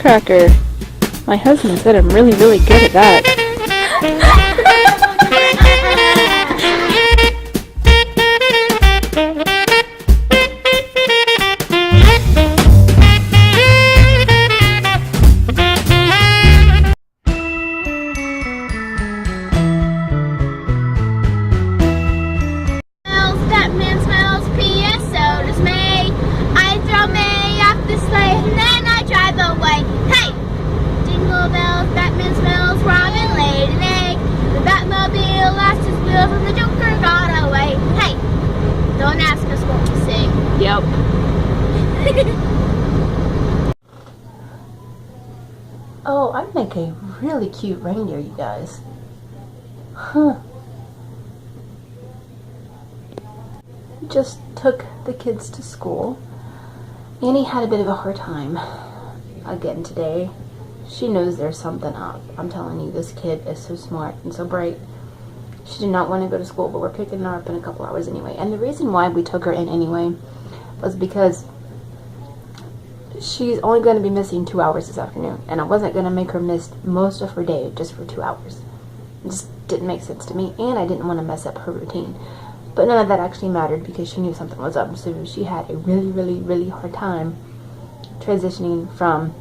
firecracker. My husband said I'm really, really good at that. Yep. Oh, I make a really cute reindeer, you guys. Huh. Just took the kids to school. Annie had a bit of a hard time again today. She knows there's something up. I'm telling you, this kid is so smart and so bright. She did not want to go to school, but we're picking her up in a couple hours anyway. And the reason why we took her in anyway was because she's only going to be missing 2 hours this afternoon, and I wasn't going to make her miss most of her day just for 2 hours. It just didn't make sense to me, and I didn't want to mess up her routine. But none of that actually mattered because she knew something was up, so she had a really, really, really hard time transitioning from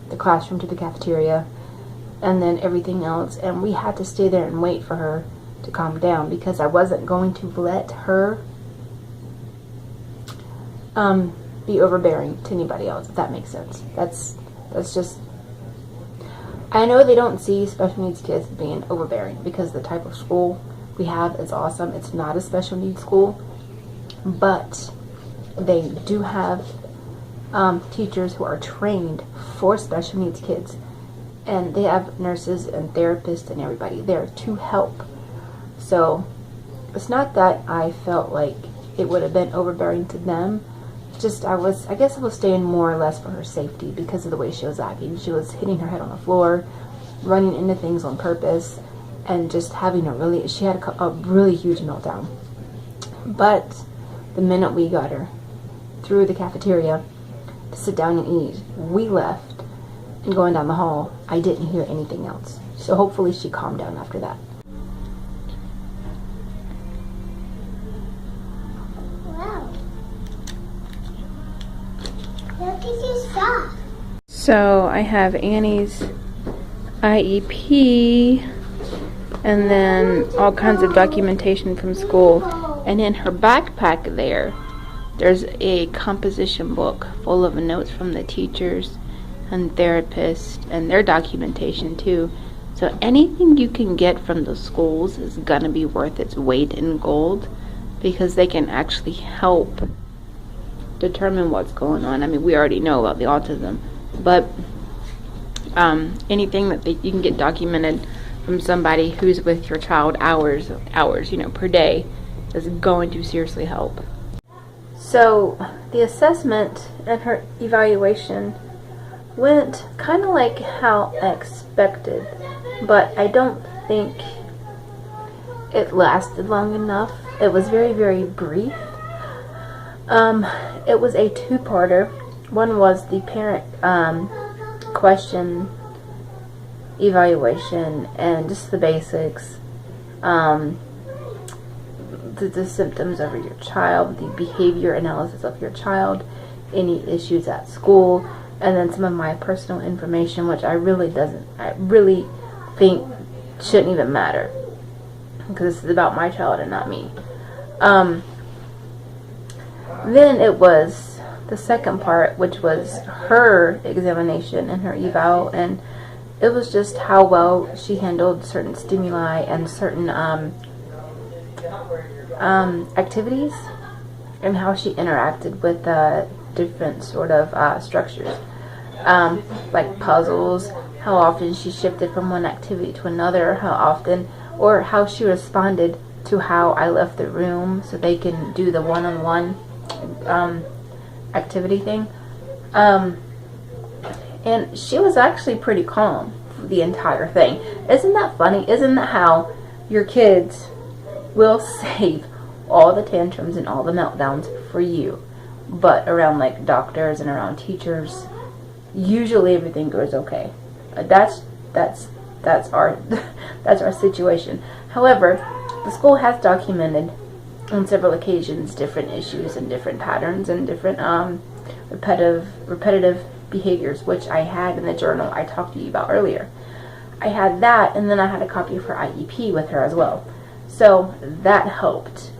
the classroom to the cafeteria and then everything else, and we had to stay there and wait for her to calm down because I wasn't going to let her be overbearing to anybody else, if that makes sense. That's just, I know they don't see special needs kids being overbearing because the type of school we have is awesome. It's not a special needs school, but they do have teachers who are trained for special needs kids, and they have nurses and therapists and everybody there to help. So it's not that I felt like it would have been overbearing to them. Just I guess I was staying more or less for her safety because of the way she was acting. She was hitting her head on the floor, running into things on purpose, and just having she had a really huge meltdown. But the minute we got her through the cafeteria to sit down and eat, we left, and going down the hall, I didn't hear anything else. So hopefully she calmed down after that. So I have Annie's IEP and then all kinds of documentation from school, and in her backpack there's a composition book full of notes from the teachers and therapists and their documentation too. So anything you can get from the schools is gonna be worth its weight in gold because they can actually help determine what's going on. I mean, we already know about the autism, but anything that you can get documented from somebody who's with your child hours, per day is going to seriously help. So the assessment and her evaluation went kind of like how I expected, but I don't think it lasted long enough. It was very, very brief. It was a two-parter. One was the parent question evaluation and just the basics, the symptoms of your child, the behavior analysis of your child, any issues at school, and then some of my personal information, which I really think shouldn't even matter because this is about my child and not me. Then it was the second part, which was her examination and her eval, and it was just how well she handled certain stimuli and certain activities, and how she interacted with different sort of structures, like puzzles, how often she shifted from one activity to another, how often, or how she responded to how I left the room so they can do the one-on-one activity thing. And she was actually pretty calm for the entire thing. Isn't that funny? Isn't that how your kids will save all the tantrums and all the meltdowns for you, but around like doctors and around teachers, usually everything goes okay. That's our that's our situation. However, the school has documented on several occasions different issues and different patterns and different repetitive behaviors, which I had in the journal I talked to you about earlier. I had that, and then I had a copy of her IEP with her as well. So that helped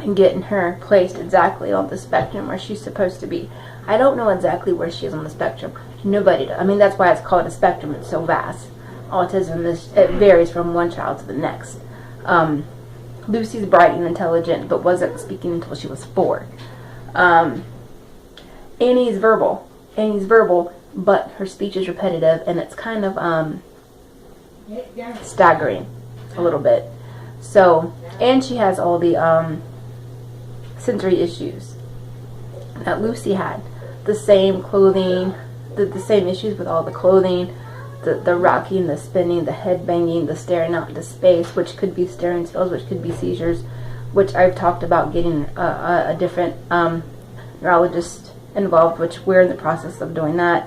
in getting her placed exactly on the spectrum where she's supposed to be. I don't know exactly where she is on the spectrum. Nobody does. I mean, that's why it's called a spectrum. It's so vast. Autism, it varies from one child to the next. Lucy's bright and intelligent, but wasn't speaking until she was 4. Annie's verbal, but her speech is repetitive, and it's kind of staggering a little bit. So, and she has all the sensory issues that Lucy had. The same clothing, the same issues with all the clothing, the rocking, the spinning, the head banging, the staring out into space, which could be staring spells, which could be seizures, which I've talked about getting a different neurologist involved, which we're in the process of doing that.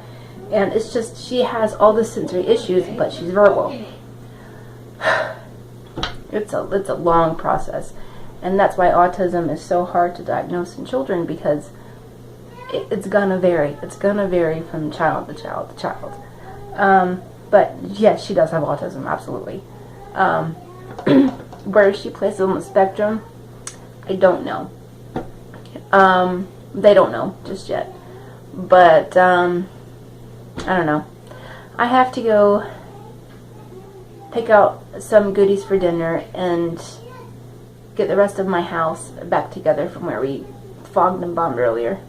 And it's just, she has all the sensory issues, but she's verbal. It's a long process, and that's why autism is so hard to diagnose in children, because it's gonna vary. It's gonna vary from child to child to child. But yes, she does have autism, absolutely. Where she places on the spectrum, I don't know. They don't know just yet. But I don't know. I have to go pick out some goodies for dinner and get the rest of my house back together from where we fogged and bombed earlier.